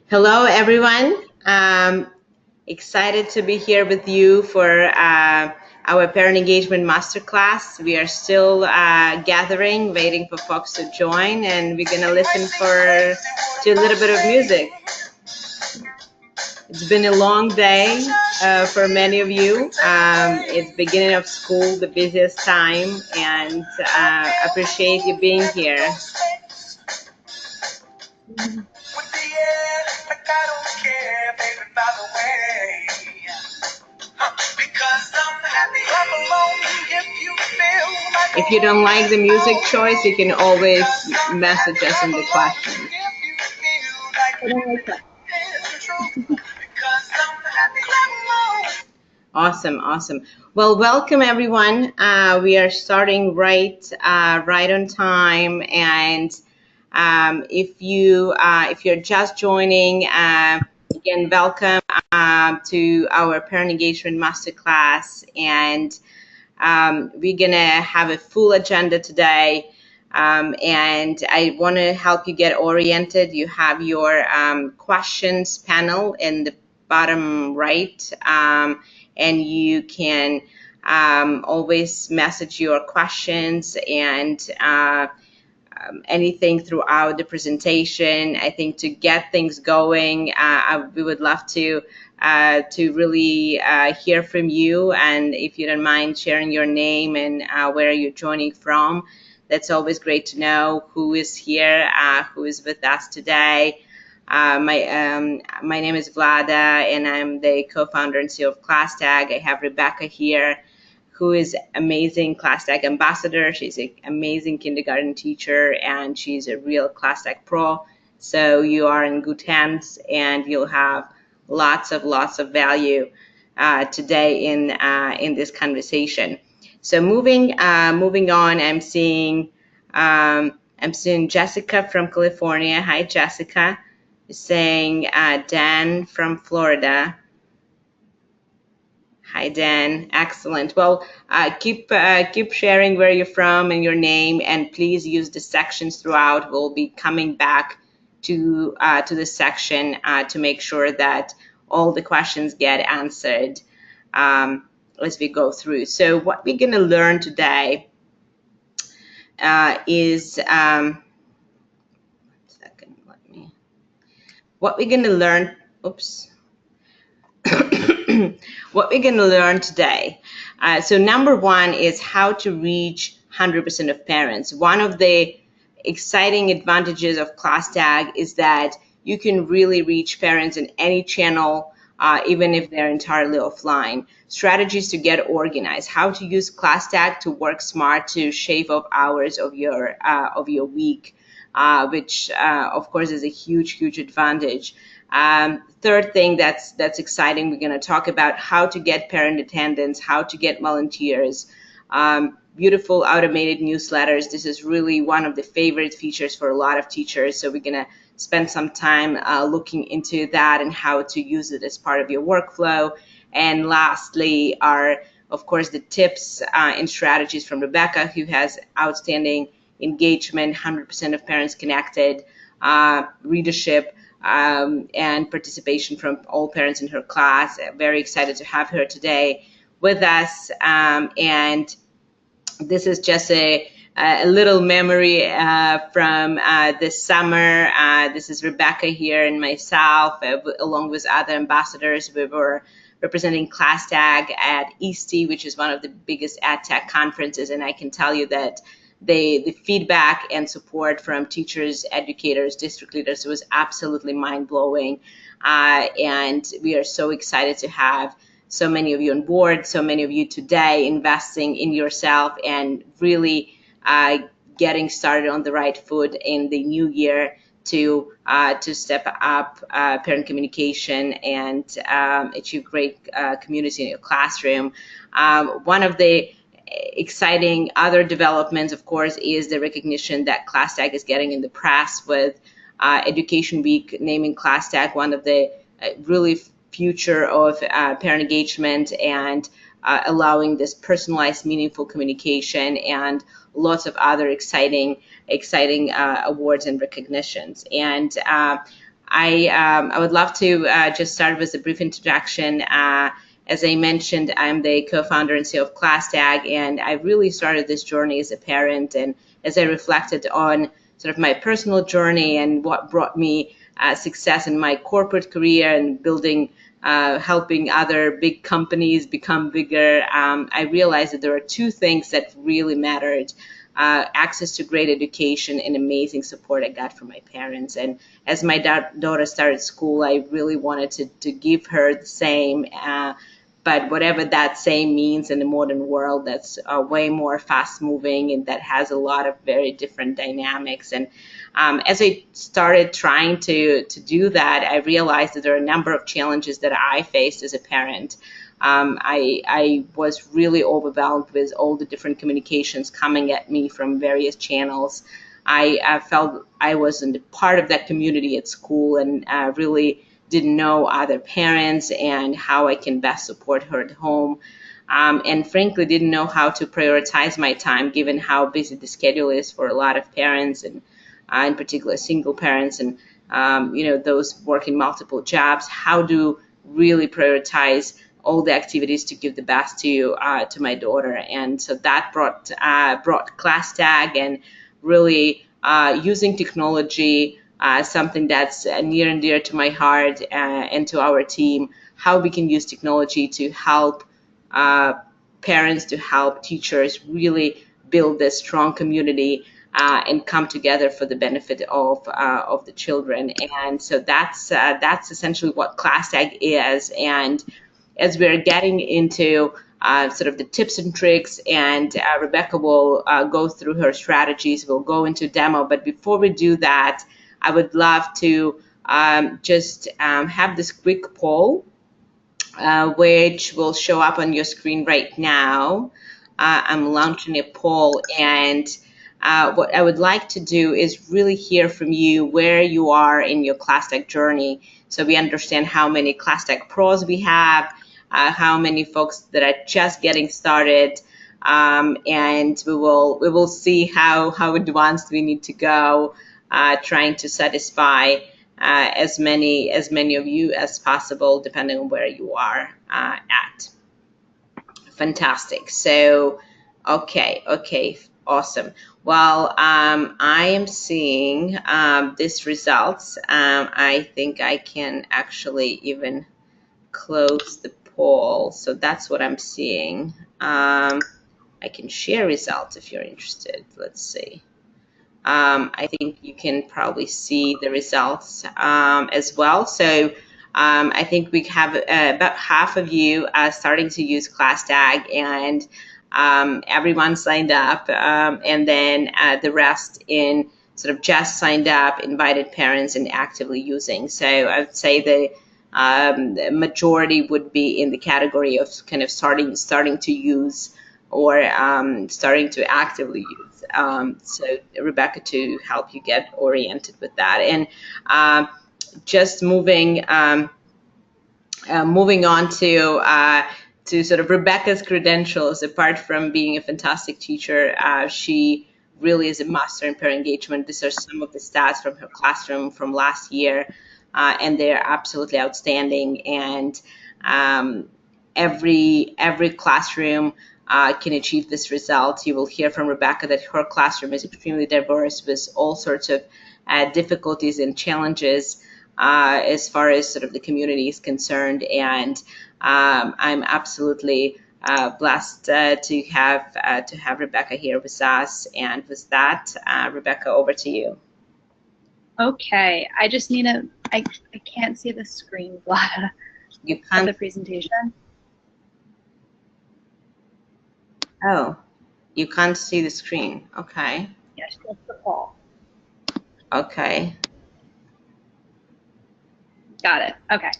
Hello, everyone. Excited to be here with you for our parent engagement masterclass. We are still gathering, waiting for folks to join, and we're gonna listen to a little bit of music. It's been a long day for many of you. It's beginning of school, the busiest time, and appreciate you being here. If you don't like the music choice, you can always message us in the questions. I don't like that. Awesome, awesome. Well, welcome everyone. We are starting right on time, and if you're just joining, again, welcome to our parent engagement masterclass, and we're gonna have a full agenda today. And I want to help you get oriented. You have your questions panel in the bottom right, and you can always message your questions and anything throughout the presentation. I think to get things going, we would love to really hear from you. And if you don't mind sharing your name and where you're joining from, that's always great to know who is here, who is with us today. My name is Vlada, and I'm the co-founder and CEO of ClassTag. I have Rebecca here, who is amazing ClassTag ambassador. She's an amazing kindergarten teacher, and she's a real ClassTag pro. So you are in good hands, and you'll have lots of value today in this conversation. So moving on, I'm seeing Jessica from California. Hi, Jessica. Saying Dan from Florida. Hi, Dan. Excellent. Well, keep sharing where you're from and your name, and please use the sections throughout. We'll be coming back to this section to make sure that all the questions get answered as we go through. So what we're going to learn today is what we're going to learn. Oops. What we're going to learn today. So number one is how to reach 100% of parents. One of the exciting advantages of ClassTag is that you can really reach parents in any channel, even if they're entirely offline. Strategies to get organized, how to use ClassTag to work smart to shave off hours of your week, which of course is a huge advantage. Third thing that's exciting, we're going to talk about how to get parent attendance, how to get volunteers, beautiful automated newsletters. This is really one of the favorite features for a lot of teachers. So we're going to spend some time looking into that and how to use it as part of your workflow. And lastly are, of course, the tips and strategies from Rebecca, who has outstanding engagement, 100% of parents connected, readership, and participation from all parents in her class. Very excited to have her today with us. And this is just a little memory from this summer. This is Rebecca here and myself, along with other ambassadors. We were representing ClassTag at EASTI, which is one of the biggest ad tech conferences, and I can tell you that the feedback and support from teachers, educators, district leaders was absolutely mind-blowing. And we are so excited to have so many of you on board, so many of you today investing in yourself and really getting started on the right foot in the new year to step up parent communication and achieve great community in your classroom. One of the exciting other developments, of course, is the recognition that ClassTag is getting in the press with Education Week naming ClassTag one of the really future of parent engagement and allowing this personalized, meaningful communication and lots of other exciting awards and recognitions. And I would love to just start with a brief introduction. As I mentioned, I'm the co-founder and CEO of ClassTag, and I really started this journey as a parent. And as I reflected on sort of my personal journey and what brought me success in my corporate career and building, helping other big companies become bigger, I realized that there are two things that really mattered. Access to great education and amazing support I got from my parents. And as my daughter started school, I really wanted to give her the same. But whatever that same means in the modern world, that's way more fast moving and that has a lot of very different dynamics. And as I started trying to do that, I realized that there are a number of challenges that I faced as a parent. I was really overwhelmed with all the different communications coming at me from various channels. I felt I wasn't part of that community at school and really didn't know other parents and how I can best support her at home. And frankly, didn't know how to prioritize my time given how busy the schedule is for a lot of parents, and in particular single parents and those working multiple jobs. How to really prioritize all the activities to give the best to my daughter. And so that brought ClassTag and really using technology, something that's near and dear to my heart and to our team, how we can use technology to help parents, to help teachers really build this strong community and come together for the benefit of the children. And so that's essentially what ClassTag is. And as we're getting into sort of the tips and tricks, and Rebecca will go through her strategies, we'll go into demo. But before we do that, I would love to just have this quick poll, which will show up on your screen right now. I'm launching a poll, and what I would like to do is really hear from you where you are in your ClassTag journey, so we understand how many ClassTag pros we have, how many folks that are just getting started, and we will see how advanced we need to go, trying to satisfy as many of you as possible, depending on where you are at. Fantastic. So, okay, awesome. Well, I am seeing these results. I think I can actually even close the poll. So that's what I'm seeing. I can share results if you're interested. Let's see. I think you can probably see the results as well. So I think we have about half of you starting to use ClassTag, and everyone signed up, and then the rest in sort of just signed up, invited parents, and actively using. So I would say the majority would be in the category of kind of starting to use or starting to actively use. So Rebecca, to help you get oriented with that. And just moving on to sort of Rebecca's credentials. Apart from being a fantastic teacher, she really is a master in parent engagement. These are some of the stats from her classroom from last year, and they're absolutely outstanding. And every classroom can achieve this result. You will hear from Rebecca that her classroom is extremely diverse with all sorts of difficulties and challenges as far as sort of the community is concerned. And I'm absolutely blessed to have Rebecca here with us. And with that, Rebecca, over to you. Okay, I just need I can't see the screen, Vlada. You can't. The presentation. Oh, you can't see the screen. Okay. Yes, just the poll. Okay. Got it. Okay.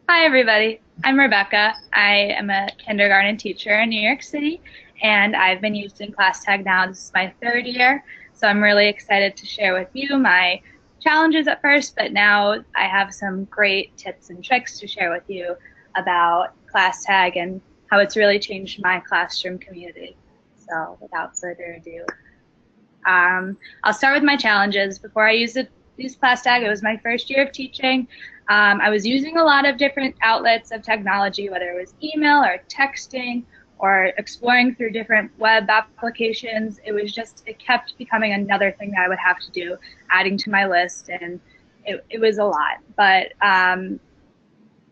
Hi, everybody. I'm Rebecca. I am a kindergarten teacher in New York City, and I've been using ClassTag now. This is my 3rd year, so I'm really excited to share with you my challenges at first, but now I have some great tips and tricks to share with you about ClassTag and how it's really changed my classroom community. So without further ado, I'll start with my challenges. Before I used ClassTag, it was my first year of teaching. I was using a lot of different outlets of technology, whether it was email or texting or exploring through different web applications. It kept becoming another thing that I would have to do, adding to my list, and it was a lot. But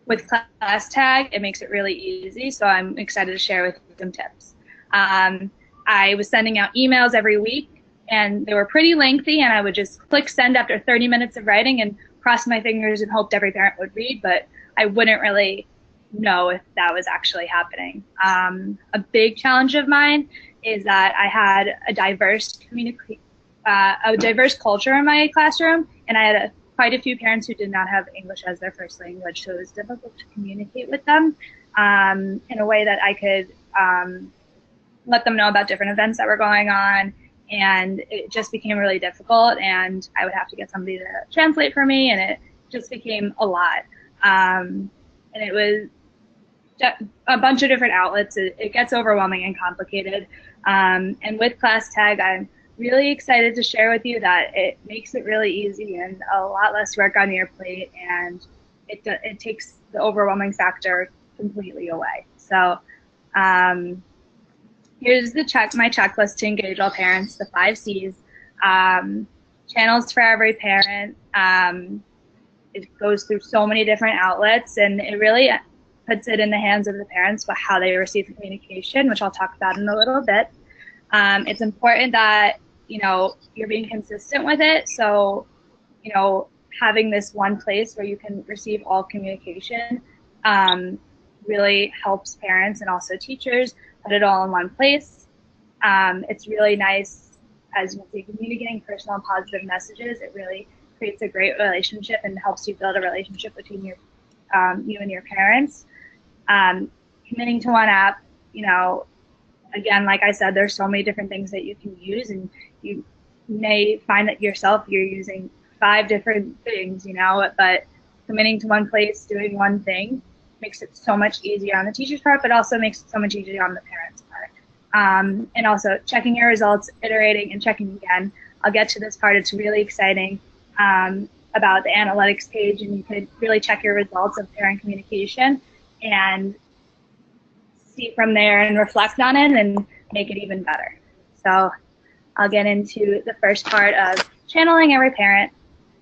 with ClassTag, it makes it really easy, so I'm excited to share with you some tips. I was sending out emails every week, and they were pretty lengthy, and I would just click send after 30 minutes of writing and cross my fingers and hoped every parent would read, but I wouldn't really know if that was actually happening. A big challenge of mine is that I had a diverse culture in my classroom, and I had quite a few parents who did not have English as their first language, so it was difficult to communicate with them in a way that I could let them know about different events that were going on, and it just became really difficult, and I would have to get somebody to translate for me, and it just became a lot. And it was a bunch of different outlets. It gets overwhelming and complicated. And with ClassTag, I'm really excited to share with you that it makes it really easy and a lot less work on your plate, and it takes the overwhelming factor completely away. So here's my checklist to engage all parents, the 5 C's. Channels for every parent. It goes through so many different outlets, and it really puts it in the hands of the parents about how they receive the communication, which I'll talk about in a little bit. It's important that, you're being consistent with it. So, having this one place where you can receive all communication really helps parents and also teachers put it all in one place. It's really nice, as you can see, communicating personal and positive messages. It really creates a great relationship and helps you build a relationship between you and your parents. Committing to one app, again, like I said, there's so many different things that you can use, and you may find that yourself you're using 5 different things, but committing to one place, doing one thing makes it so much easier on the teacher's part, but also makes it so much easier on the parent's part. And also checking your results, iterating, and checking again. I'll get to this part. It's really exciting about the analytics page, and you could really check your results of parent communication and see from there and reflect on it and make it even better. So I'll get into the first part of channeling every parent.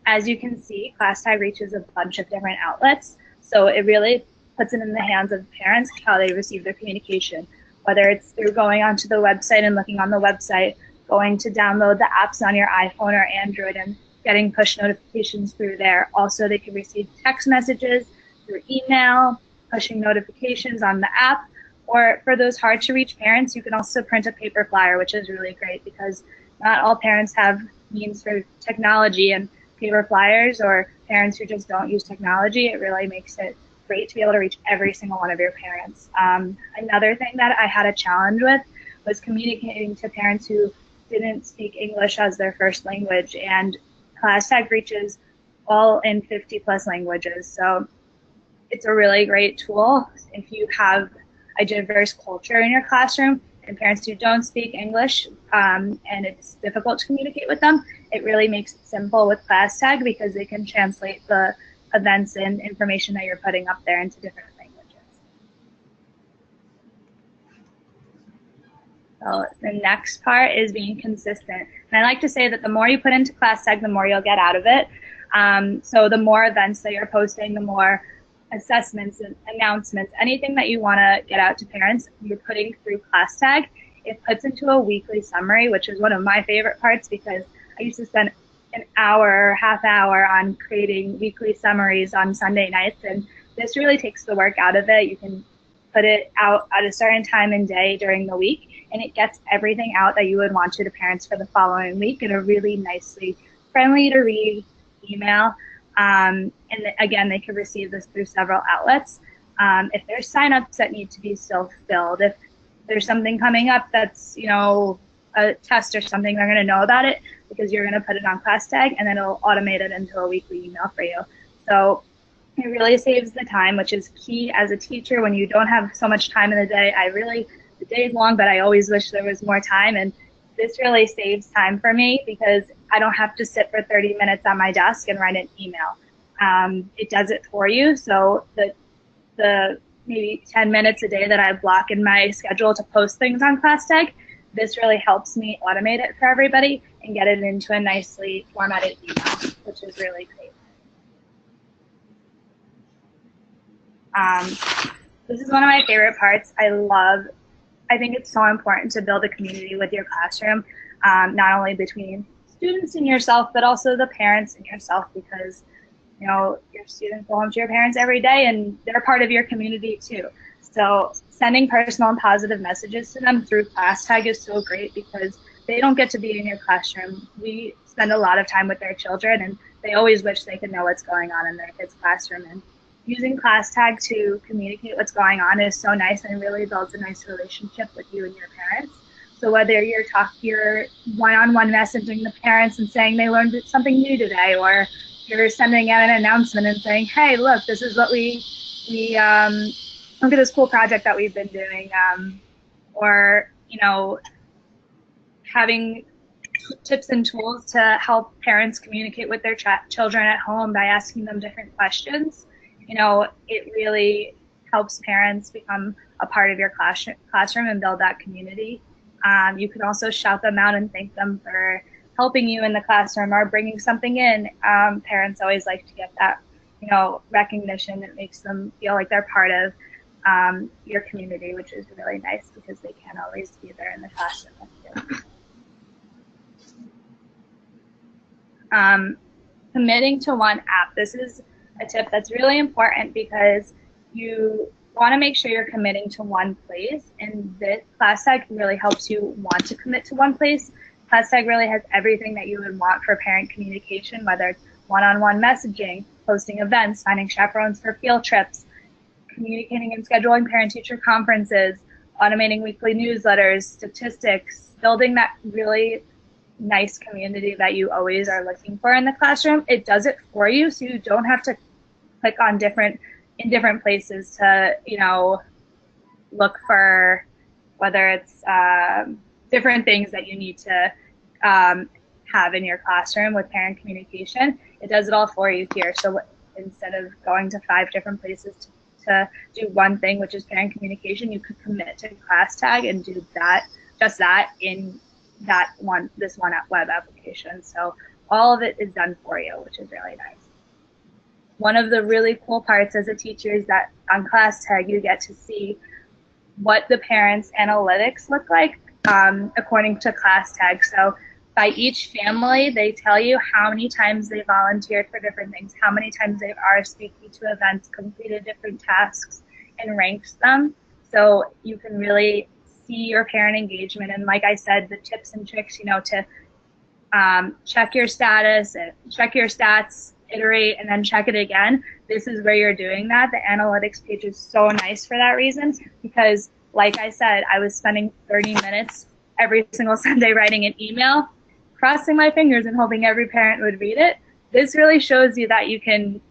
As you can see, ClassTag reaches a bunch of different outlets, so it really puts it in the hands of parents how they receive their communication, whether it's through going onto the website and looking on the website, going to download the apps on your iPhone or Android and getting push notifications through there. Also, they can receive text messages through email, pushing notifications on the app, or for those hard to reach parents, you can also print a paper flyer, which is really great because not all parents have means for technology and paper flyers, or parents who just don't use technology. It really makes it great to be able to reach every single one of your parents. Another thing that I had a challenge with was communicating to parents who didn't speak English as their first language, and ClassTag reaches all in 50 plus languages. So it's a really great tool if you have a diverse culture in your classroom and parents who don't speak English and it's difficult to communicate with them. It really makes it simple with ClassTag because they can translate the events and information that you're putting up there into different languages. So the next part is being consistent. And I like to say that the more you put into ClassTag, the more you'll get out of it. So the more events that you're posting, the more assessments and announcements, anything that you want to get out to parents, you're putting through ClassTag. It puts into a weekly summary, which is one of my favorite parts because I used to spend an hour, half hour on creating weekly summaries on Sunday nights, and this really takes the work out of it. You can put it out at a certain time and day during the week, and it gets everything out that you would want to the parents for the following week in a really nicely friendly to read email. And again, they can receive this through several outlets. If there's signups that need to be still filled, if there's something coming up that's, a test or something, they're going to know about it because you're going to put it on ClassTag, and then it'll automate it into a weekly email for you. So It really saves the time, which is key as a teacher when you don't have so much time in the day. The day is long, but I always wish there was more time. And this really saves time for me because I don't have to sit for 30 minutes on my desk and write an email. It does it for you. So the maybe 10 minutes a day that I block in my schedule to post things on ClassTag, this really helps me automate it for everybody and get it into a nicely formatted email, which is really great. This is one of my favorite parts. I think it's so important to build a community with your classroom, not only between students and yourself, but also the parents and yourself, because your students go home to your parents every day and they're part of your community too. So sending personal and positive messages to them through ClassTag is so great because they don't get to be in your classroom. We spend a lot of time with their children and they always wish they could know what's going on in their kids' classroom. And using ClassTag to communicate what's going on is so nice and really builds a nice relationship with you and your parents. So whether you're one-on-one messaging the parents and saying they learned something new today, or you're sending out an announcement and saying, hey, look, this is what we look at this cool project that we've been doing, or having tips and tools to help parents communicate with their children at home by asking them different questions. It really helps parents become a part of your classroom and build that community. You can also shout them out and thank them for helping you in the classroom or bringing something in. Parents always like to get that, recognition that makes them feel like they're part of your community, which is really nice because they can't always be there in the classroom with you. Committing to one app. This is a tip that's really important because you want to make sure you're committing to one place, and this ClassTag really helps you want to commit to one place. ClassTag really has everything that you would want for parent communication, whether it's one-on-one messaging, hosting events, finding chaperones for field trips, communicating and scheduling parent-teacher conferences, automating weekly newsletters, statistics, building that really nice community that you always are looking for in the classroom. It does it for you, so you don't have to click on different places to look for whether it's different things that you need to have in your classroom with parent communication. It does it all for you here. So instead of going to 5 different places to do one thing, which is parent communication, you could commit to ClassTag and do just that in this one web application. So all of it is done for you, which is really nice. One of the really cool parts as a teacher is that on ClassTag you get to see what the parents' analytics look like according to ClassTag. So by each family, they tell you how many times they volunteered for different things, how many times they RSVP'd to events, completed different tasks, and ranks them. So you can really see your parent engagement. And like I said, the tips and tricks, to check your status, check your stats, iterate, and then check it again. This is where you're doing that. The analytics page is so nice for that reason because, like I said, I was spending 30 minutes every single Sunday writing an email, crossing my fingers and hoping every parent would read it. This really shows you that you can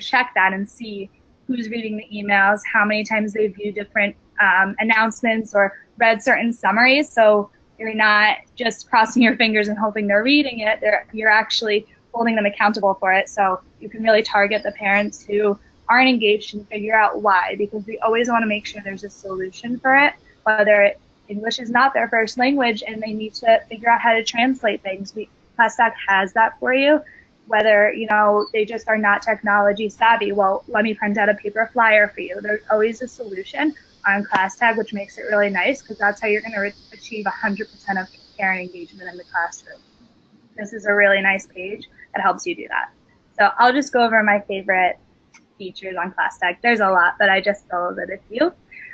check that and see who's reading the emails, how many times they view different announcements or read certain summaries. So you're not just crossing your fingers and hoping they're reading it. You're actually holding them accountable for it. So you can really target the parents who aren't engaged and figure out why, because we always want to make sure there's a solution for it, whether English is not their first language and they need to figure out how to translate things. ClassTag has that for you. Whether, they just are not technology savvy, well, let me print out a paper flyer for you. There's always a solution on ClassTag, which makes it really nice because that's how you're going to achieve 100% of parent engagement in the classroom. This is a really nice page that helps you do that. So I'll just go over my favorite features on ClassTag. There's a lot, but I just filled a few.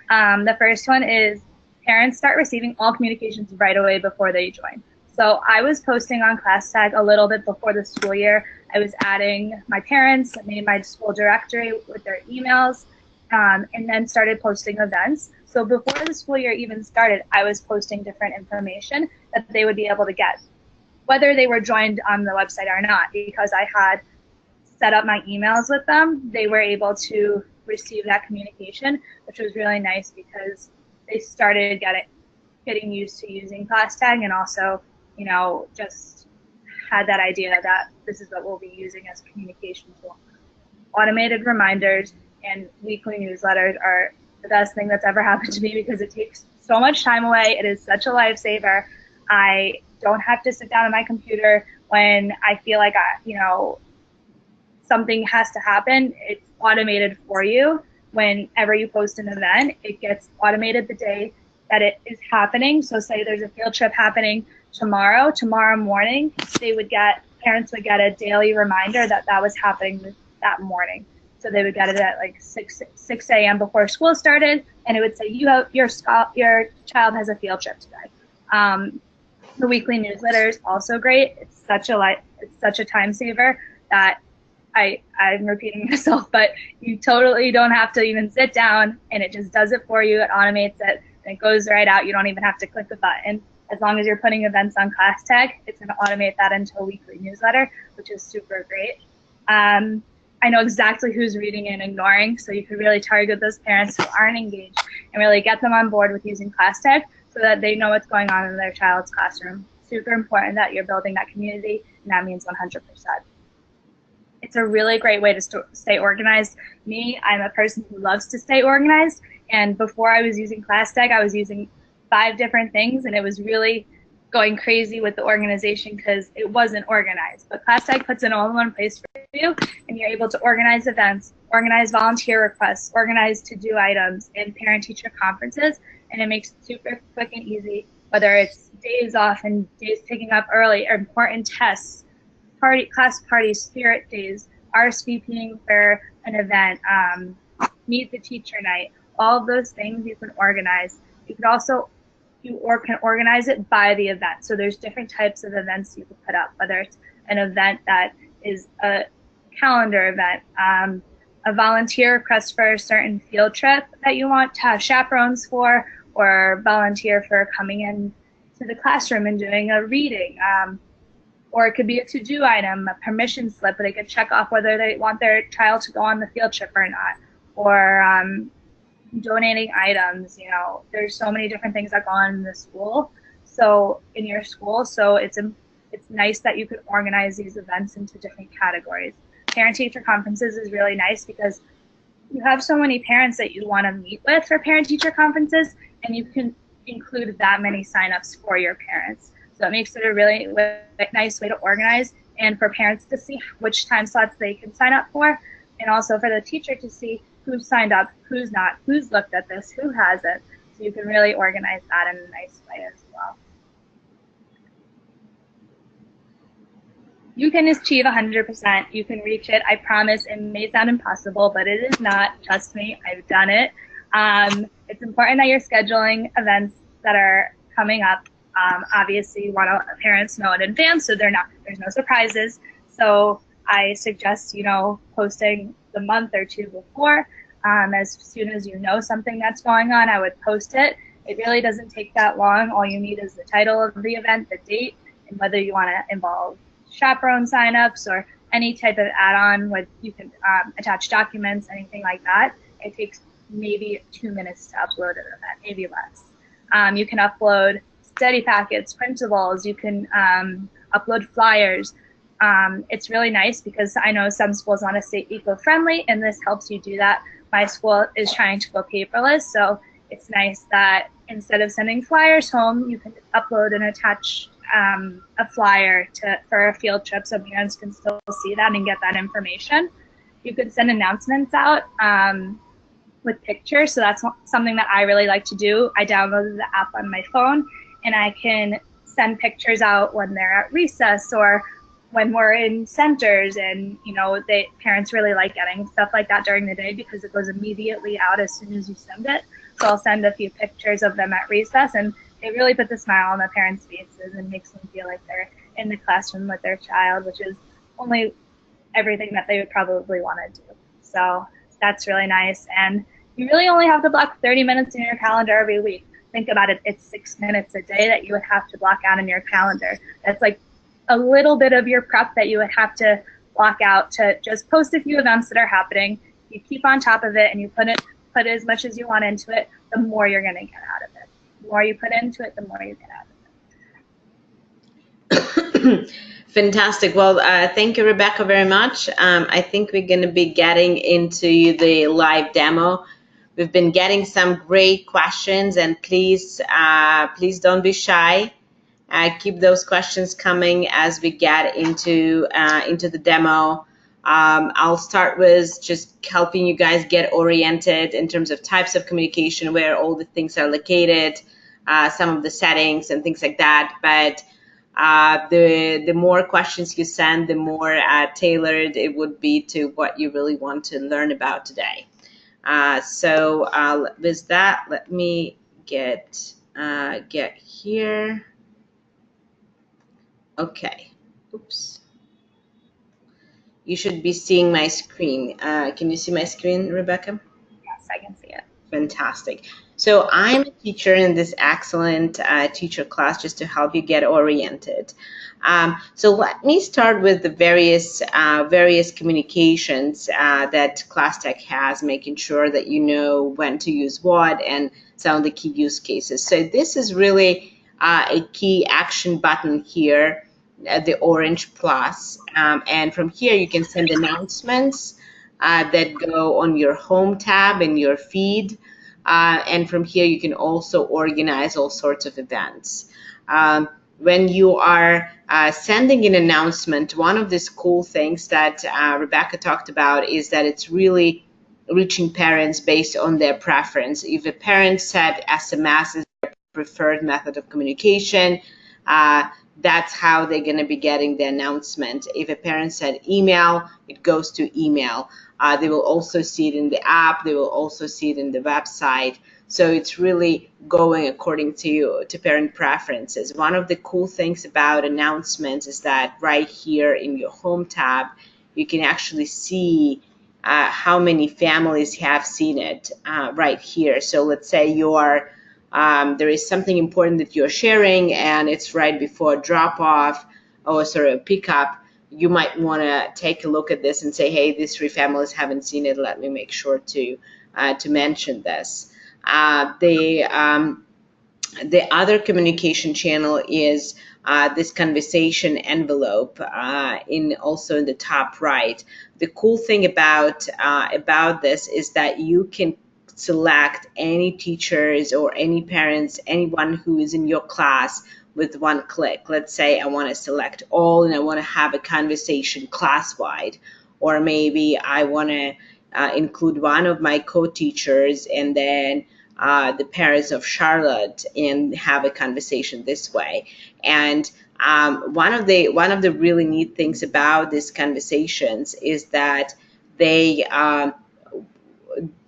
The first one is parents start receiving all communications right away before they join. So I was posting on ClassTag a little bit before the school year. I was adding my parents, made my school directory with their emails, and then started posting events. So before the school year even started, I was posting different information that they would be able to get, whether they were joined on the website or not, because I had set up my emails with them, they were able to receive that communication, which was really nice because they started getting used to using ClassTag, and also, you know, just had that idea that this is what we'll be using as a communication tool. Automated reminders and weekly newsletters are the best thing that's ever happened to me because it takes so much time away. It is such a lifesaver. I don't have to sit down at my computer when I feel like something has to happen. It's automated for you. Whenever you post an event, it gets automated the day that it is happening. So say there's a field trip happening tomorrow morning, parents would get a daily reminder that was happening that morning. So they would get it at like 6 a.m. before school started, and it would say your child has a field trip today. The weekly newsletter is also great. It's such a time saver that I'm repeating myself, but you totally don't have to even sit down, and it just does it for you. It automates it, and it goes right out. You don't even have to click the button. As long as you're putting events on ClassTag, it's going to automate that into a weekly newsletter, which is super great. I know exactly who's reading and ignoring, so you could really target those parents who aren't engaged and really get them on board with using ClassTag so that they know what's going on in their child's classroom. Super important that you're building that community, and that means 100%. It's a really great way to stay organized. I'm a person who loves to stay organized, and before I was using ClassTag, I was using 5 different things, and it was really going crazy with the organization because it wasn't organized. But ClassTag puts it all in one place for you, and you're able to organize events, organize volunteer requests, organize to-do items, and parent-teacher conferences, and it makes it super quick and easy, whether it's days off and days picking up early, or important tests, class parties, spirit days, RSVPing for an event, meet the teacher night. All of those things you can organize. You can also can organize it by the event. So there's different types of events you can put up, whether it's an event that is a calendar event, a volunteer request for a certain field trip that you want to have chaperones for, or volunteer for coming in to the classroom and doing a reading. Or it could be a to-do item, a permission slip where they could check off whether they want their child to go on the field trip or not. Or donating items. There's so many different things that go on in the school. So in your school, so it's nice that you could organize these events into different categories. Parent-teacher conferences is really nice because you have so many parents that you want to meet with for parent-teacher conferences, and you can include that many signups for your parents. So it makes it a really nice way to organize, and for parents to see which time slots they can sign up for, and also for the teacher to see who's signed up, who's not, who's looked at this, who hasn't. So you can really organize that in a nice way as well. You can achieve 100%. You can reach it. I promise. It may sound impossible, but it is not. Trust me, I've done it. It's important that you're scheduling events that are coming up. Obviously, you want parents know in advance so there's no surprises. So I suggest, posting the month or 2 before. As soon as you know something that's going on, I would post it. It really doesn't take that long. All you need is the title of the event, the date, and whether you want to involve chaperone signups or any type of add-on where you can attach documents, anything like that. It takes maybe 2 minutes to upload an event, maybe less. You can upload study packets, printables. You can upload flyers. It's really nice because I know some schools want to stay eco-friendly, and this helps you do that. My school is trying to go paperless, so it's nice that instead of sending flyers home, you can upload and attach a flyer for a field trip so parents can still see that and get that information. You could send announcements out with pictures, so that's something that I really like to do. I downloaded the app on my phone, and I can send pictures out when they're at recess or when we're in centers, and parents really like getting stuff like that during the day because it goes immediately out as soon as you send it. So I'll send a few pictures of them at recess, and it really puts a smile on the parents' faces and makes them feel like they're in the classroom with their child, which is only everything that they would probably want to do. So that's really nice. And you really only have to block 30 minutes in your calendar every week. Think about it. It's 6 minutes a day that you would have to block out in your calendar. That's like a little bit of your prep that you would have to block out to just post a few events that are happening. You keep on top of it and you put as much as you want into it, the more you're going to get out of it. The more you put into it, the more you get out of it. Fantastic. Well, thank you, Rebecca, very much. I think we're going to be getting into the live demo. We've been getting some great questions, and please don't be shy. Keep those questions coming as we get into the demo. I'll start with just helping you guys get oriented in terms of types of communication, where all the things are located, some of the settings and things like that. But the more questions you send, the more tailored it would be to what you really want to learn about today. So with that, let me get here. Okay. Oops. You should be seeing my screen. Can you see my screen, Rebecca? Yes, I can see it. Fantastic. So I'm a teacher in this excellent teacher class just to help you get oriented. So let me start with the various communications that ClassTag has, making sure that you know when to use what and some of the key use cases. So this is really a key action button here, the orange plus, and from here you can send announcements that go on your home tab in your feed. And from here, you can also organize all sorts of events. When you are sending an announcement, one of these cool things that Rebecca talked about is that it's really reaching parents based on their preference. If a parent said SMS is their preferred method of communication, that's how they're going to be getting the announcement. If a parent said email, it goes to email. They will also see it in the app. They will also see it in the website. So it's really going according to parent preferences. One of the cool things about announcements is that right here in your home tab, you can actually see how many families have seen it right here. So let's say there is something important that you're sharing and it's right before drop off or a pickup. You might want to take a look at this and say, hey, these 3 families haven't seen it. Let me make sure to mention this. The other communication channel is this conversation envelope also in the top right. The cool thing about this is that you can select any teachers or any parents, anyone who is in your class with one click. Let's say I want to select all and I want to have a conversation class-wide, or maybe I want to include one of my co-teachers and then the parents of Charlotte and have a conversation this way. And one of the really neat things about these conversations is that they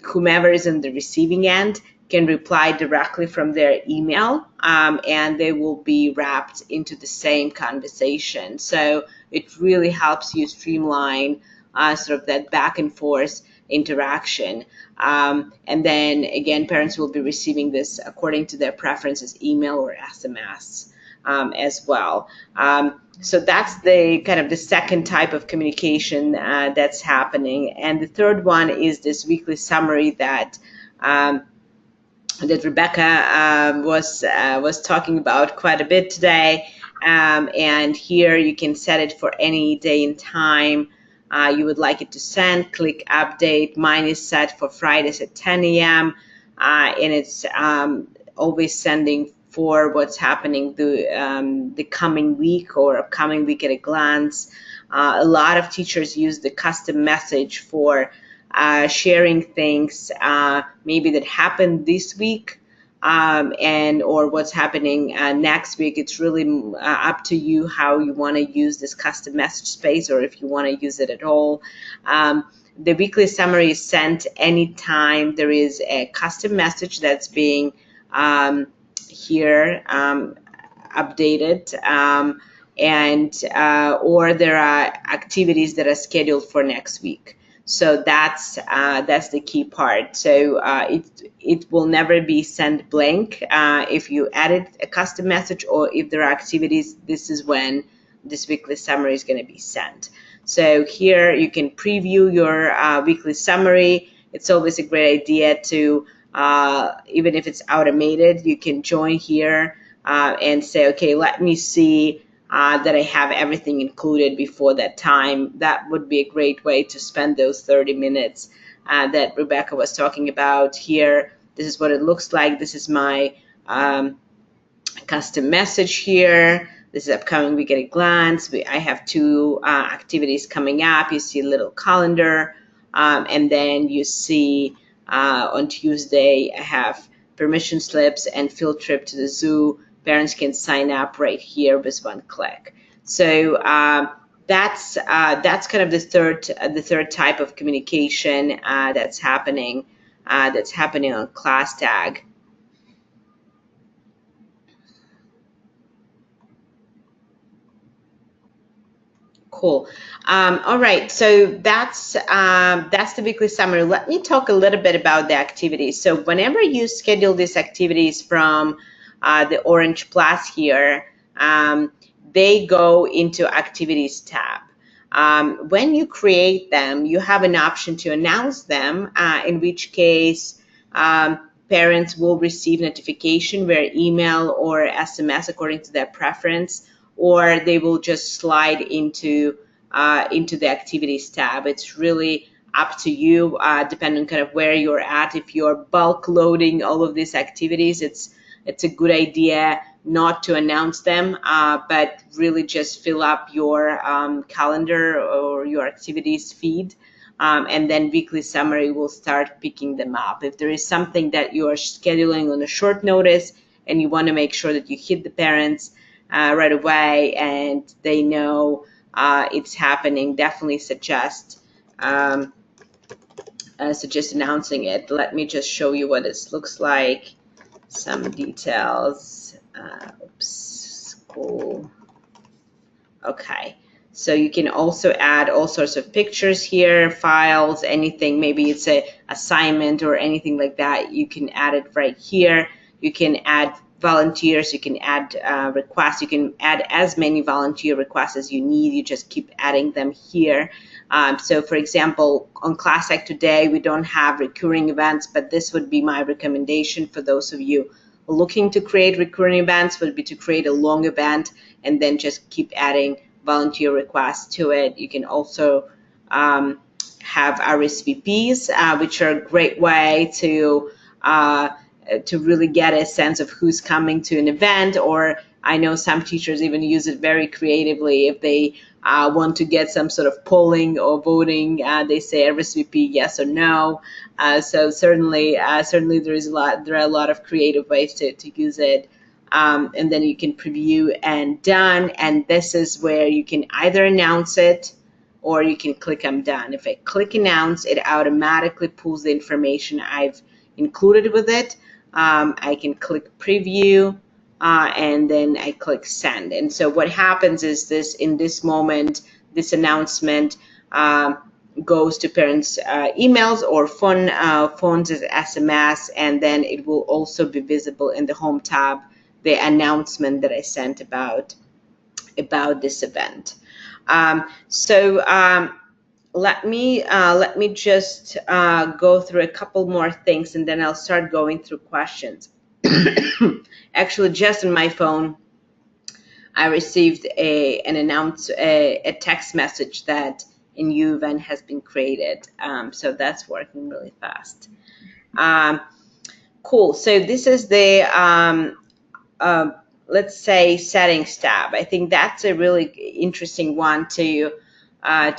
whomever is on the receiving end can reply directly from their email, and they will be wrapped into the same conversation. So it really helps you streamline that back and forth interaction. And then again, parents will be receiving this according to their preferences, email or SMS as well. So that's the second type of communication that's happening. And the third one is this weekly summary that Rebecca was talking about quite a bit today. And here you can set it for any day and time you would like it to send. Click update. Mine is set for Fridays at 10 a.m. And it's always sending for what's happening the coming week or upcoming week at a glance. A lot of teachers use the custom message for sharing things maybe that happened this week or what's happening next week. It's really up to you how you want to use this custom message space, or if you want to use it at all. The weekly summary is sent anytime there is a custom message that's being here updated, or there are activities that are scheduled for next week. So that's the key part. So it will never be sent blank. If you added a custom message or if there are activities, this is when this weekly summary is going to be sent. So here you can preview your weekly summary. It's always a great idea to, even if it's automated, you can join here and say, okay, let me see that I have everything included before that time. That would be a great way to spend those 30 minutes that Rebecca was talking about here. This is what it looks like. This is my custom message here. This is upcoming week at a glance. I have 2 activities coming up. You see a little calendar, and then you see on Tuesday I have permission slips and field trip to the zoo. Parents can sign up right here with one click. So that's kind of the third type of communication that's happening on ClassTag. Cool. All right, so that's the weekly summary. Let me talk a little bit about the activities. So whenever you schedule these activities from the orange plus here, they go into activities tab. When you create them, you have an option to announce them, in which case parents will receive notification via email or SMS according to their preference, or they will just slide into the activities tab. It's really up to you, depending on kind of where you're at. If you're bulk loading all of these activities, it's a good idea not to announce them, but really just fill up your calendar or your activities feed. And then weekly summary will start picking them up. If there is something that you are scheduling on a short notice and you want to make sure that you hit the parents right away and they know it's happening, definitely suggest announcing it. Let me just show you what this looks like. Some details. School. Okay. So you can also add all sorts of pictures here, files, anything. Maybe it's a assignment or anything like that. You can add it right here. You can add volunteers. You can add requests. You can add as many volunteer requests as you need. You just keep adding them here. So for example, on ClassTag today, we don't have recurring events, but this would be my recommendation for those of you looking to create recurring events, would be to create a long event and then just keep adding volunteer requests to it. You can also have RSVPs, which are a great way to really get a sense of who's coming to an event. Or I know some teachers even use it very creatively. If they want to get some sort of polling or voting, they say RSVP yes or no. So certainly there are a lot of creative ways to use it. And then you can preview and done. And this is where you can either announce it or you can click I'm done. If I click announce, it automatically pulls the information I've included with it. I can click preview and then I click send. And so what happens is in this moment, this announcement goes to parents' emails or phones as SMS, and then it will also be visible in the home tab, the announcement that I sent about this event. Let me just go through a couple more things, and then I'll start going through questions. Actually, just on my phone, I received a text message that a new event has been created. So that's working really fast. Cool. So this is the let's say settings tab. I think that's a really interesting one to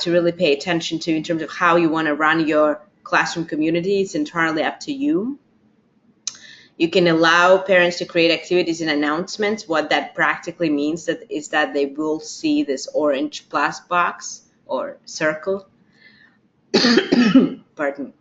really pay attention to in terms of how you want to run your classroom community. It's entirely up to you. You can allow parents to create activities and announcements. What that practically means is that they will see this orange plus box or circle. Pardon.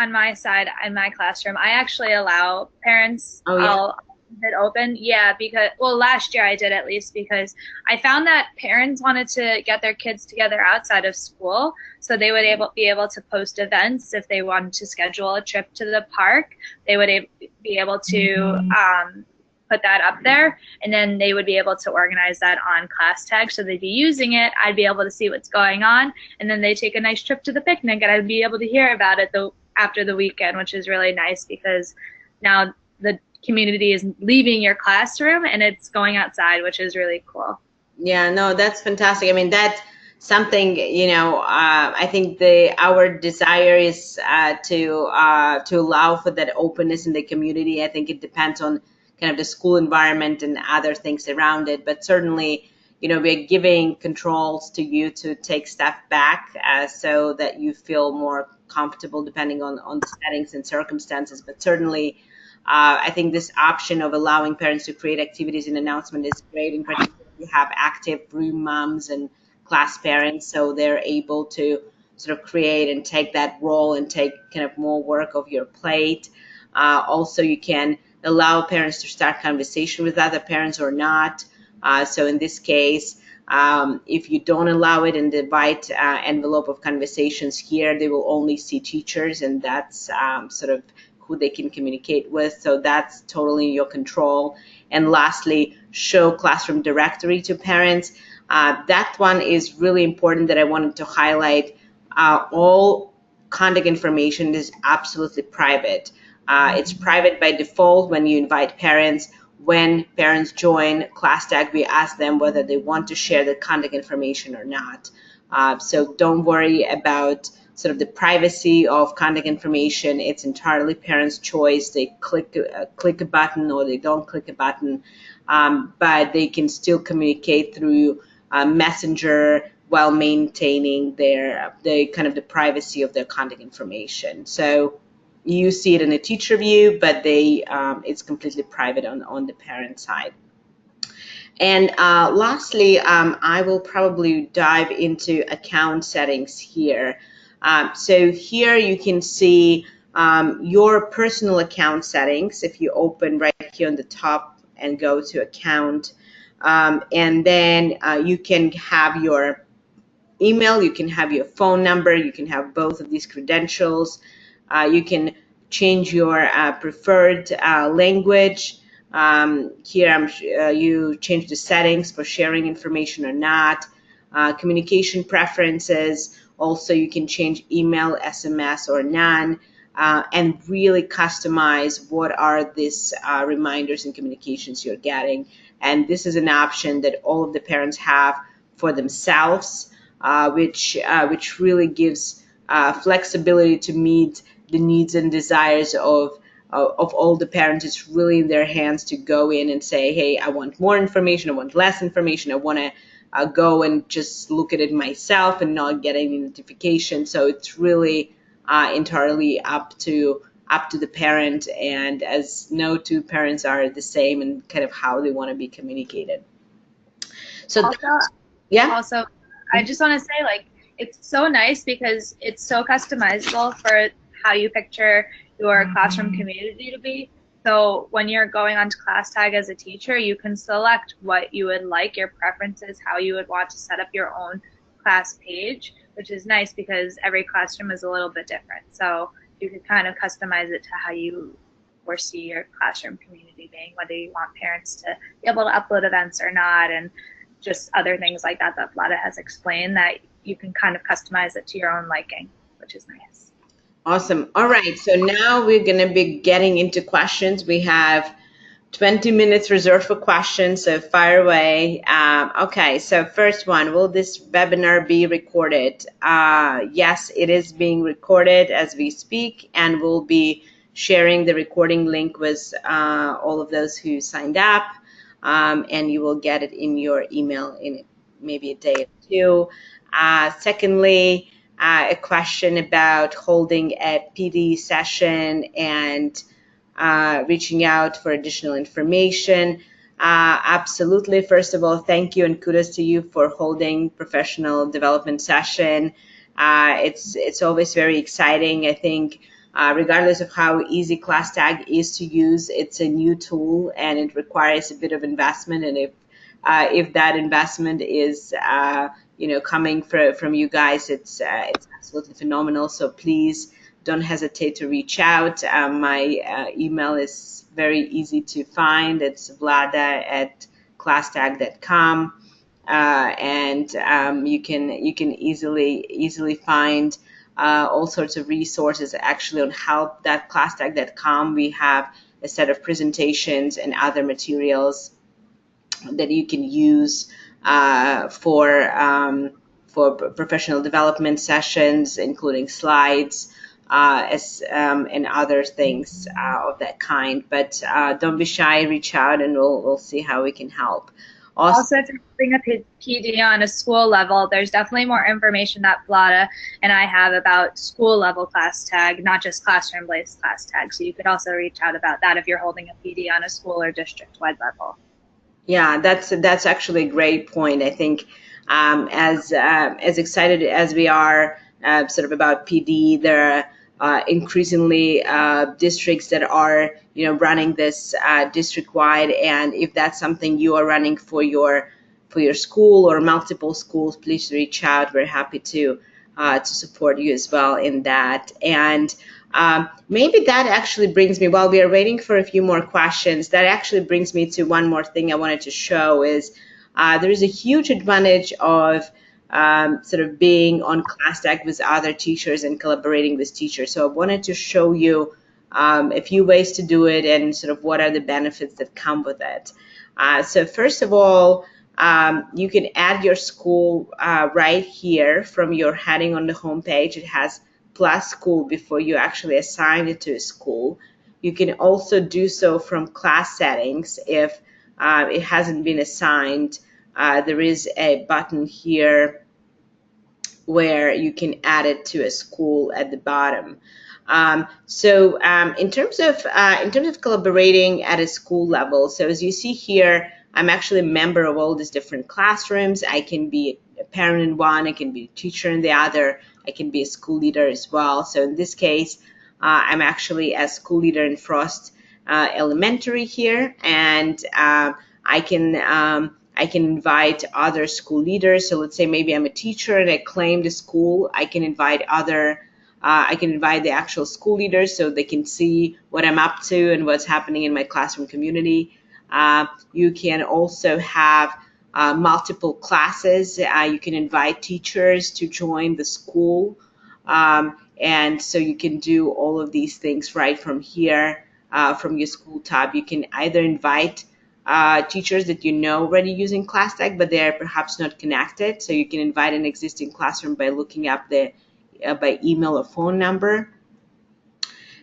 On my side, in my classroom, I actually allow parents. Oh, yeah. I'll leave it open. Yeah, because, well, last year I did at least, because I found that parents wanted to get their kids together outside of school, so they would be able to post events. If they wanted to schedule a trip to the park, they would be able to put that up there, and then they would be able to organize that on ClassTag. So they'd be using it. I'd be able to see what's going on, and then they take a nice trip to the picnic, and I'd be able to hear about it after the weekend, which is really nice because now the community is leaving your classroom and it's going outside, which is really cool. Yeah, no, that's fantastic. I mean, that's something, I think our desire is to allow for that openness in the community. I think it depends on kind of the school environment and other things around it, but certainly, we're giving controls to you to take stuff back so that you feel more comfortable depending on the settings and circumstances. But certainly, I think this option of allowing parents to create activities in announcement is great. In particular, we have active room moms and class parents, so they're able to sort of create and take that role and take kind of more work off your plate. Also, you can allow parents to start conversation with other parents or not. So in this case, if you don't allow it in the white envelope of conversations here, they will only see teachers, and that's sort of who they can communicate with. So that's totally in your control. And lastly, show classroom directory to parents. That one is really important that I wanted to highlight. All contact information is absolutely private. It's private by default when you invite parents. When parents join ClassTag, we ask them whether they want to share the contact information or not. So don't worry about sort of the privacy of contact information. It's entirely parents' choice. They click a button or they don't click a button, but they can still communicate through Messenger while maintaining the privacy of their contact information. So you see it in a teacher view, but it's completely private on the parent side. And lastly, I will probably dive into account settings here. So here you can see your personal account settings if you open right here on the top and go to account. And then you can have your email, you can have your phone number, you can have both of these credentials. You can change your preferred language. Here you change the settings for sharing information or not. Communication preferences. Also, you can change email, SMS, or none. And really customize what are these reminders and communications you're getting. And this is an option that all of the parents have for themselves, which really gives flexibility to meet the needs and desires of all the parents. It's really in their hands to go in and say, hey, I want more information, I want less information, I want to go and just look at it myself and not get any notification. So it's really entirely up to the parent, and as no two parents are the same in kind of how they want to be communicated. So Also, I just want to say, like, it's so nice because it's so customizable for how you picture your classroom community to be. So when you're going onto ClassTag as a teacher, you can select what you would like, your preferences, how you would want to set up your own class page, which is nice because every classroom is a little bit different. So you can kind of customize it to how you foresee your classroom community being, whether you want parents to be able to upload events or not, and just other things like that Vlada has explained, that you can kind of customize it to your own liking, which is nice. Awesome. All right, so now we're going to be getting into questions. We have 20 minutes reserved for questions, so fire away. Okay, so first one, will this webinar be recorded? Yes, it is being recorded as we speak, and we'll be sharing the recording link with all of those who signed up, and you will get it in your email in maybe a day or two. Secondly, a question about holding a PD session and reaching out for additional information. Absolutely. First of all, thank you and kudos to you for holding professional development session. It's always very exciting. I think regardless of how easy ClassTag is to use, it's a new tool and it requires a bit of investment. And if that investment is coming from you guys, it's absolutely phenomenal. So please don't hesitate to reach out. My email is very easy to find. It's vlada@classtag.com. And you can easily find all sorts of resources actually on help.classtag.com. We have a set of presentations and other materials that you can use for professional development sessions, including slides and other things of that kind. But don't be shy, reach out, and we'll see how we can help. Also, if you're doing a PD on a school level, there's definitely more information that Vlada and I have about school level ClassTag, not just classroom-based ClassTag. So you could also reach out about that if you're holding a PD on a school or district-wide level. Yeah, that's actually a great point. I think as excited as we are sort of about PD, there are increasingly districts that are running this district-wide, and if that's something you are running for your school or multiple schools, please reach out. We're happy to support you as well in that. And maybe that actually brings me, while we are waiting for a few more questions, that actually brings me to one more thing I wanted to show is there is a huge advantage of sort of being on ClassTag with other teachers and collaborating with teachers. So I wanted to show you a few ways to do it and sort of what are the benefits that come with it. So first of all, you can add your school right here from your heading on the home page. It has plus school before you actually assign it to a school. You can also do so from class settings if it hasn't been assigned. There is a button here where you can add it to a school at the bottom. In terms of collaborating at a school level, so as you see here, I'm actually a member of all these different classrooms. I can be a parent in one, I can be a teacher in the other, I can be a school leader as well. So in this case, I'm actually a school leader in Frost Elementary here, and I can invite other school leaders. So let's say maybe I'm a teacher and I claim the school. I can invite the actual school leaders so they can see what I'm up to and what's happening in my classroom community. You can also have multiple classes. You can invite teachers to join the school. And so you can do all of these things right from here, from your school tab. You can either invite teachers that you know already using ClassTag, but they're perhaps not connected. So you can invite an existing classroom by looking up by email or phone number.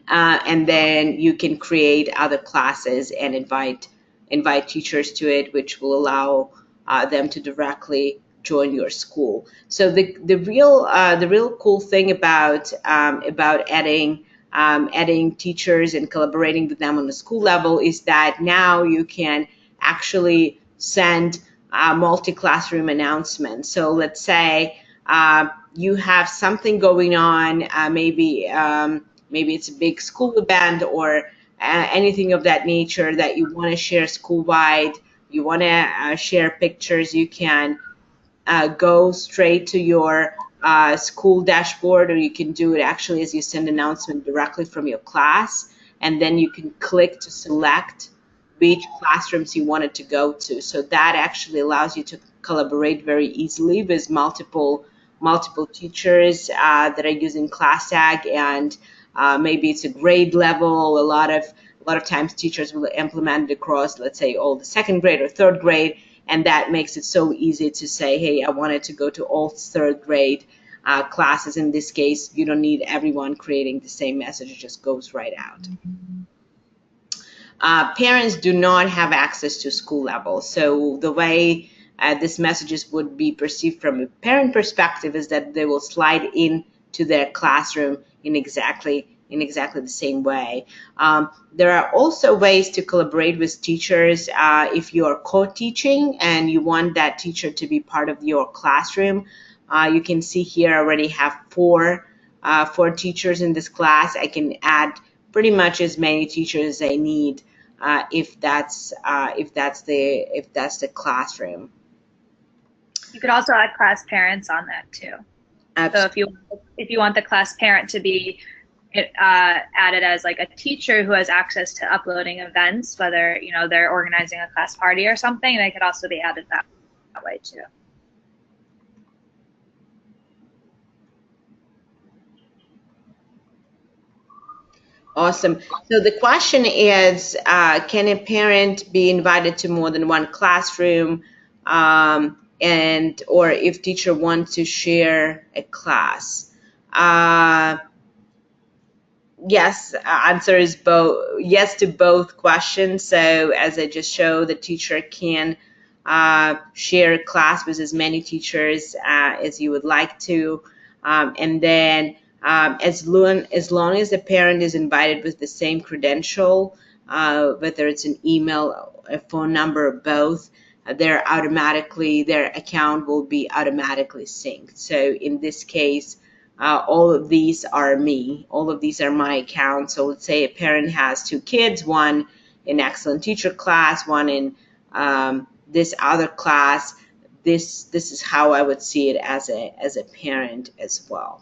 And then you can create other classes and invite teachers to it, which will allow them to directly join your school. So the real cool thing about adding teachers and collaborating with them on the school level is that now you can actually send multi-classroom announcements. So let's say you have something going on, maybe it's a big school event or anything of that nature that you want to share school-wide. You want to share pictures, you can go straight to your school dashboard, or you can do it actually as you send announcement directly from your class, and then you can click to select which classrooms you wanted to go to. So that actually allows you to collaborate very easily with multiple teachers that are using ClassTag, and maybe it's a grade level. A lot of times teachers will implement it across, let's say, all the second grade or third grade, and that makes it so easy to say, hey, I wanted to go to all third grade classes. In this case, you don't need everyone creating the same message. It just goes right out. Parents do not have access to school level. So the way these messages would be perceived from a parent perspective is that they will slide into their classroom in exactly the same way. There are also ways to collaborate with teachers if you are co-teaching and you want that teacher to be part of your classroom. You can see here I already have four teachers in this class. I can add pretty much as many teachers as I need if that's the classroom. You could also add class parents on that too. Absolutely. So if you want the class parent to be it added as like a teacher who has access to uploading events, whether they're organizing a class party or something. They could also be added that way too. Awesome. So the question is, can a parent be invited to more than one classroom, and or if teacher wants to share a class? Uh, yes, answer is both. Yes to both questions. So as I just showed, the teacher can share a class with as many teachers as you would like to, and then as long as the parent is invited with the same credential, whether it's an email, a phone number, or both, their account will be automatically synced. So in this case, all of these are me. All of these are my accounts. So let's say a parent has two kids, one in excellent teacher class, one in this other class. This is how I would see it as a parent as well.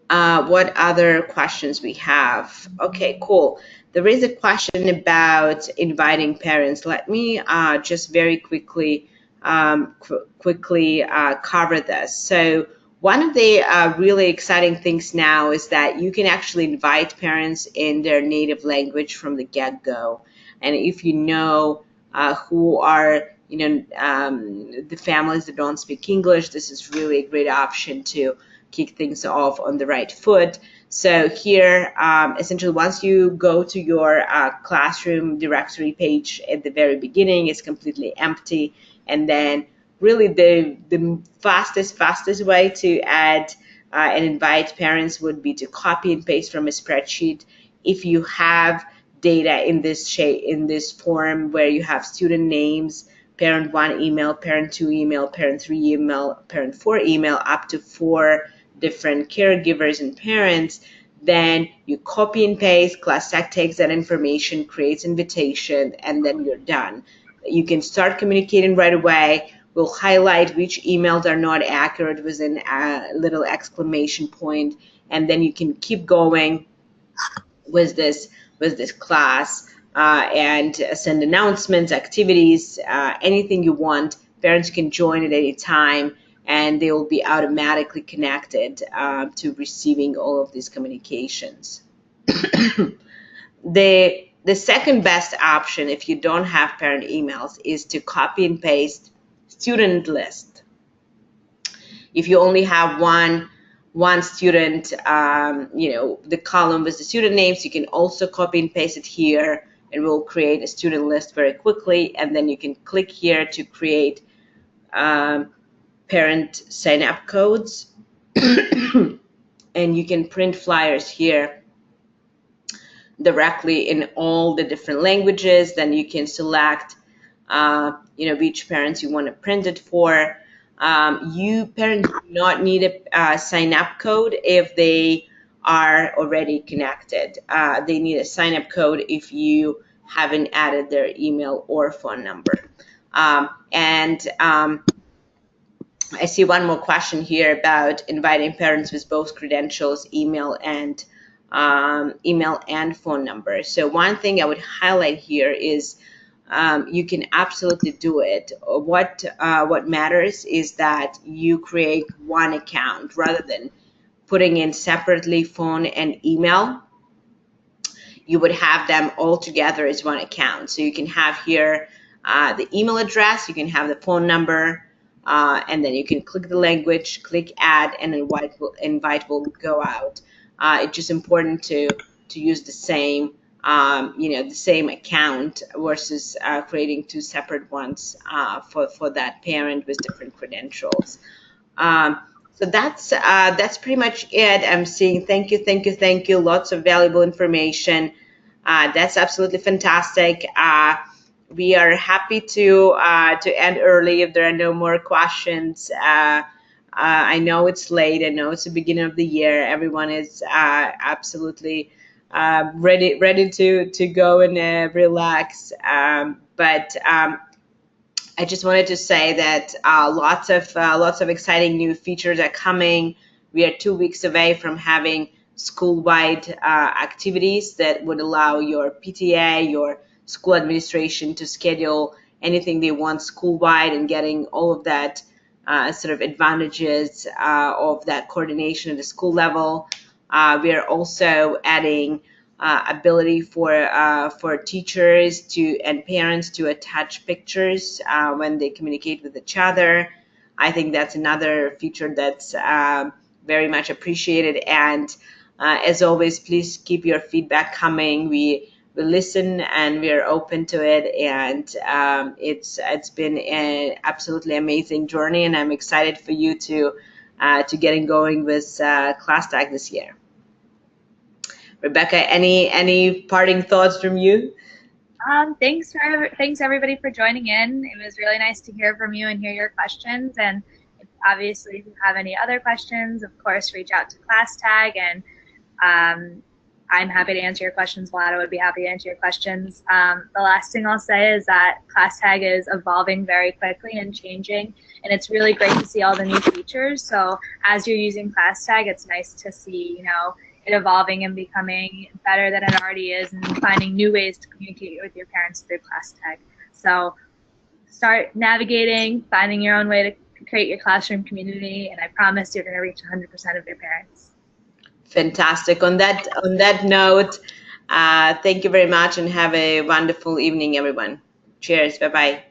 What other questions we have? Okay, cool. There is a question about inviting parents. Let me just very quickly cover this. So one of the really exciting things now is that you can actually invite parents in their native language from the get-go. And if you know who are the families that don't speak English, this is really a great option to kick things off on the right foot. So here, essentially, once you go to your classroom directory page at the very beginning, it's completely empty. And then really the fastest way to add and invite parents would be to copy and paste from a spreadsheet. If you have data in this shape, in this form where you have student names, parent 1 email, parent 2 email, parent 3 email, parent 4 email, up to 4 different caregivers and parents, then you copy and paste, ClassTag takes that information, creates invitation, and then you're done. You can start communicating right away. We'll highlight which emails are not accurate with a little exclamation point, and then you can keep going with this class and send announcements, activities, anything you want. Parents can join at any time, and they will be automatically connected to receiving all of these communications. The second best option, if you don't have parent emails, is to copy and paste student list. If you only have one student, the column with the student names, you can also copy and paste it here, and we'll create a student list very quickly. And then you can click here to create parent sign-up codes, and you can print flyers here directly in all the different languages. Then you can select which parents you want to print it for. You parents do not need a sign-up code if they are already connected. They need a sign-up code if you haven't added their email or phone number. I see one more question here about inviting parents with both credentials, email and phone number. So one thing I would highlight here is you can absolutely do it. What matters is that you create one account rather than putting in separately phone and email. You would have them all together as one account. So you can have here the email address, you can have the phone number, and then you can click the language, click add, and invite will go out. It's just important to use the same the same account versus creating two separate ones for that parent with different credentials. So that's pretty much it. I'm seeing thank you. Lots of valuable information. That's absolutely fantastic. We are happy to end early if there are no more questions. I know it's late. I know it's the beginning of the year. Everyone is absolutely ready to go and relax. But I just wanted to say that lots of exciting new features are coming. We are 2 weeks away from having school-wide activities that would allow your PTA, your school administration to schedule anything they want school-wide and getting all of that sort of advantages of that coordination at the school level. We are also adding ability for teachers to and parents to attach pictures when they communicate with each other. I think that's another feature that's very much appreciated. And as always, please keep your feedback coming. We listen and we are open to it. And it's been an absolutely amazing journey. And I'm excited for you to getting going with ClassTag this year. Rebecca, any parting thoughts from you? Thanks everybody for joining in. It was really nice to hear from you and hear your questions. And obviously, if you have any other questions, of course, reach out to ClassTag, and I'm happy to answer your questions. Vlada would be happy to answer your questions. The last thing I'll say is that ClassTag is evolving very quickly and changing, and it's really great to see all the new features. So as you're using ClassTag, it's nice to see, it evolving and becoming better than it already is, and finding new ways to communicate with your parents through ClassTag. So start navigating, finding your own way to create your classroom community, and I promise you're going to reach 100% of your parents. Fantastic. On that note, thank you very much and have a wonderful evening, everyone. Cheers. Bye-bye.